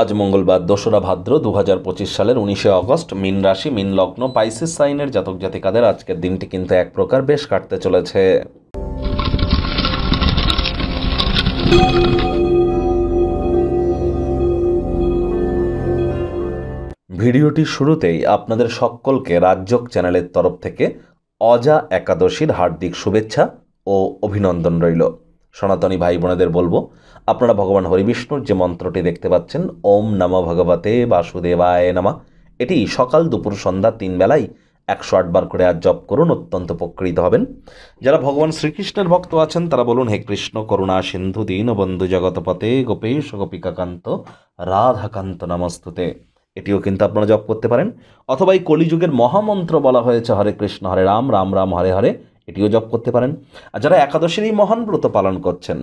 আজ মঙ্গলবার ২রা ভাদ্র ২০২৫ সালের ১৯শে অগস্ট। মীন রাশি, মীন লগ্ন, পাইসিস সাইনের জাতক জাতিকাদের আজকের দিনটি কিন্তু এক প্রকার বেশ কাটতে চলেছে। ভিডিওটির শুরুতেই আপনাদের সকলকে রাজযোগ চ্যানেলের তরফ থেকে অজা একাদশীর হার্দিক শুভেচ্ছা ও অভিনন্দন রইল। সনাতনী ভাই বোনেদের বলবো, আপনারা ভগবান হরিবিষ্ণুর যে মন্ত্রটি দেখতে পাচ্ছেন, ওম নমঃ ভগবতে বাসুদেবায় নমঃ, এটি সকাল দুপুর সন্ধ্যা ৩ বেলায় ১০৮ বার করে আজ জপ করুন, অত্যন্ত উপকৃত হবেন। যারা ভগবান শ্রীকৃষ্ণের ভক্ত আছেন তারা বলুন, হে কৃষ্ণ করুণা সিন্ধু দীনবন্ধু জগৎপতে গোপেশ গোপিকাকান্ত রাধাকান্ত নমস্তুতে, এটিও কিন্তু আপনারা জপ করতে পারেন। অথবা এই কলিযুগের মহামন্ত্র বলা হয়েছে হরে কৃষ্ণ হরে রাম রাম রাম হরে হরে, এটিও জপ করতে পারেন। আর যারা একাদশীর এই মহান ব্রত পালন করছেন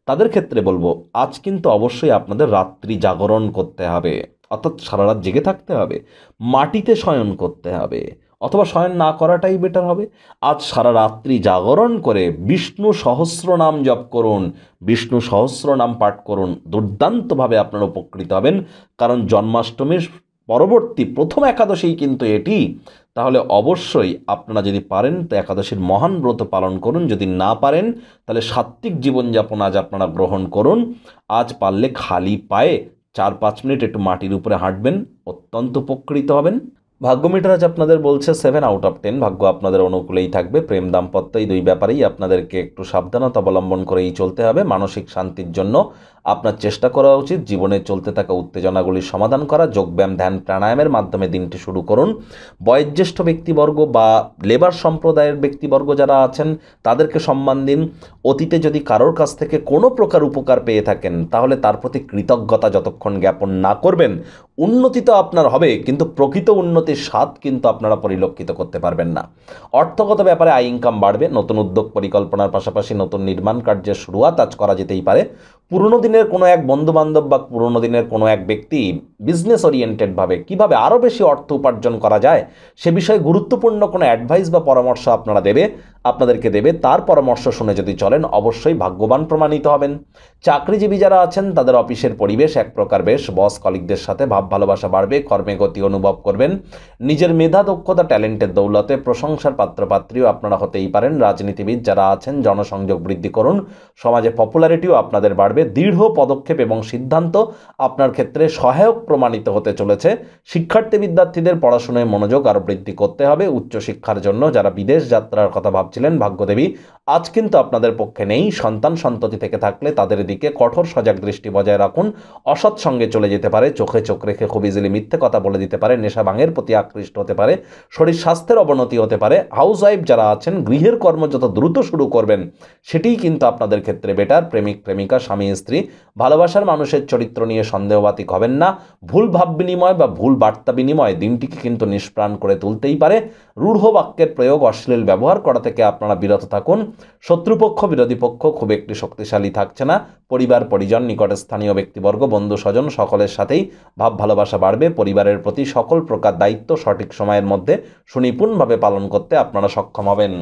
তাদের ক্ষেত্রে বলবো, আজ কিন্তু অবশ্যই আপনাদের রাত্রি জাগরণ করতে হবে, অর্থাৎ সারা রাত জেগে থাকতে হবে, মাটিতে শয়ন করতে হবে, অথবা শয়ন না করাটাই বেটার হবে। আজ সারা রাত্রি জাগরণ করে বিষ্ণু সহস্র নাম জপ করুন, বিষ্ণু সহস্র নাম পাঠ করুন, দুর্দান্তভাবে আপনারা উপকৃত হবেন। কারণ জন্মাষ্টমীর পরবর্তী প্রথম একাদশী কিন্তু এটি। তাহলে অবশ্যই আপনারা যদি পারেন তো একাদশীর মহান ব্রত পালন করুন, যদি না পারেন তাহলে সাত্ত্বিক জীবনযাপন আজ আপনারা গ্রহণ করুন। আজ পারলে খালি পায়ে ৪-৫ মিনিট একটু মাটির উপরে হাঁটবেন, অত্যন্ত উপকৃত হবেন। ভাগ্য মিটার আজ আপনাদের বলছে 7 আউট অফ 10, ভাগ্য আপনাদের অনুকূলেই থাকবে। প্রেম দাম্পত্য এই দুই ব্যাপারেই আপনাদেরকে একটু সাবধানতা অবলম্বন করেই চলতে হবে। মানসিক শান্তির জন্য আপনার চেষ্টা করা উচিত জীবনে চলতে থাকা উত্তেজনাগুলির সমাধান করা। যোগব্যায়াম, ধ্যান, প্রাণায়ামের মাধ্যমে দিনটি শুরু করুন। বয়োজ্যেষ্ঠ ব্যক্তিবর্গ বা লেবার সম্প্রদায়ের ব্যক্তিবর্গ যারা আছেন তাদেরকে সম্মান দিন। অতীতে যদি কারোর কাছ থেকে কোনো প্রকার উপকার পেয়ে থাকেন তাহলে তার প্রতি কৃতজ্ঞতা যতক্ষণ জ্ঞাপন না করবেন, উন্নতি তো আপনার হবে কিন্তু প্রকৃত উন্নতির স্বাদ কিন্তু আপনারা পরিলক্ষিত করতে পারবেন না। অর্থগত ব্যাপারে আয় ইনকাম বাড়বে। নতুন উদ্যোগ পরিকল্পনার পাশাপাশি নতুন নির্মাণ কার্যের শুরুয়াত আজ করা যেতেই পারে। পুরনো দিনের কোনো এক বন্ধুবান্ধব বা পুরনো দিনের কোনো এক ব্যক্তি বিজনেস ওরিয়েন্টেডভাবে কীভাবে আরও বেশি অর্থ উপার্জন করা যায় সে বিষয়ে গুরুত্বপূর্ণ কোনো অ্যাডভাইস বা পরামর্শ আপনাদেরকে দেবে। তার পরামর্শ শুনে যদি চলেন অবশ্যই ভাগ্যবান প্রমাণিত হবেন। চাকরিজীবী যারা আছেন তাদের অফিসের পরিবেশ এক প্রকার বেশ, বস কলিগদের সাথে ভাব ভালোবাসা বাড়বে, কর্মে গতি অনুভব করবেন। নিজের মেধা দক্ষতা ট্যালেন্টের দৌলতে প্রশংসার পাত্রপাত্রীও আপনারা হতেই পারেন। রাজনীতিবিদ যারা আছেন জনসংযোগ বৃদ্ধি করুন, সমাজে পপুলারিটিও আপনাদের বাড়বে। দৃঢ় পদক্ষেপ এবং সিদ্ধান্ত আপনার ক্ষেত্রে সহায়ক প্রমাণিত হতে চলেছে। শিক্ষার্থী বিদ্যার্থীদের পড়াশোনায় মনোযোগ আরও বৃদ্ধি করতে হবে। উচ্চশিক্ষার জন্য যারা বিদেশ যাত্রার কথা ভাবছিলেন ভাগ্যদেবী আজ কিন্তু আপনাদের পক্ষে নেই। সন্তান সন্ততি থেকে থাকলে তাদের দিকে কঠোর সজাগ দৃষ্টি বজায় রাখুন। অসৎ সঙ্গে চলে যেতে পারে, চোখে চোখ রেখে খুব ইজিলি মিথ্যে কথা বলে দিতে পারে, নেশা ভাঙের প্রতি আকৃষ্ট হতে পারে, শরীর স্বাস্থ্যের অবনতি হতে পারে। হাউস ওয়াইফ যারা আছেন গৃহের কর্ম যত দ্রুত শুরু করবেন সেটিই কিন্তু আপনাদের ক্ষেত্রে বেটার। প্রেমিক প্রেমিকা, স্বামী স্ত্রী, ভালোবাসার মানুষের চরিত্র নিয়ে সন্দেহবাতিক হবেন না। ভুল ভাব বিনিময় বা ভুল বার্তা বিনিময় দিনটিকে কিন্তু নিষ্প্রাণ করে তুলতেই পারে। রূঢ় বাক্যের প্রয়োগ, অশ্লীল ব্যবহার করা থেকে আপনারা বিরত থাকুন। শত্রুপক্ষ বিরোধী পক্ষ খুব একটি শক্তিশালী থাকছে না। পরিবার পরিজন, নিকটে স্থানীয় ব্যক্তিবর্গ, বন্ধু স্বজন সকলের সাথেই ভাব ভালোবাসা বাড়বে। পরিবারের প্রতি সকল প্রকার দায়িত্ব সঠিক সময়ের মধ্যে সুনিপুণভাবে পালন করতে আপনারা সক্ষম হবেন।